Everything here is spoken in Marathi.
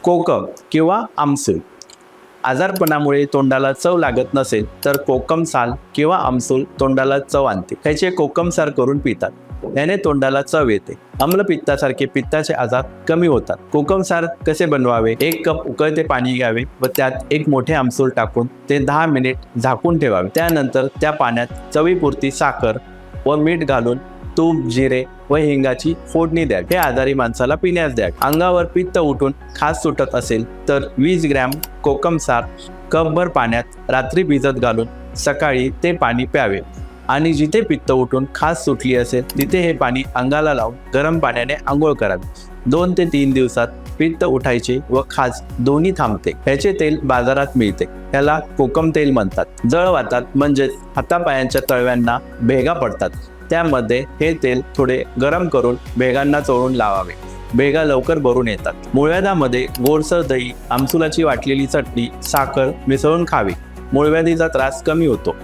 कोकम किंवा आमसूल. आजारपणामुळे तोंडाला चव लागत नसेल तर कोकम साल किंवा आमसूल तोंडाला चव आणते. ह्याचे कोकम सार करून पितात. याने तोंडाला चव येते. आम्लपित्तासारखे पित्ताचे आजार कमी होतात. कोकम सार कसे बनवावे? 1 कप उकळते पाणी घ्यावे व त्यात 1 मोठे आमसूल टाकून ते 10 मिनिट झाकून ठेवावे. त्यानंतर त्या पाण्यात चवीपुरती साखर व मीठ घालून तूप, जिरे व हिंगाची फोडणी द्या. हे आजारी माणसाला पिण्यास द्या. अंगावर पित्त उठून खास सुटत असेल तर 20 ग्रॅम कोकम सार कपभर पाण्यात रात्री भिजत घालून सकाळी ते पाणी प्यावे. आणि जिथे पित्त उठून खास सुटली असेल तिथे हे पाणी अंगाला लावून गरम पाण्याने आंघोळ करावी. 2 ते 3 दिवसात पित्त उठायचे व खाज दोन्ही थांबते. ह्याचे तेल बाजारात मिळते. ह्याला कोकम तेल म्हणतात. जळवातात म्हणजेच हातापायांच्या तळव्यांना भेगा पडतात. त्यामध्ये हे तेल थोडे गरम करून भेगांना चोळून लावावे. भेगा लवकर भरून येतात. मूळव्याधामध्ये गोडसर दही, आमसुलाची वाटलेली चटणी, साखर मिसळून खावी. मूळव्याधीचा त्रास कमी होतो.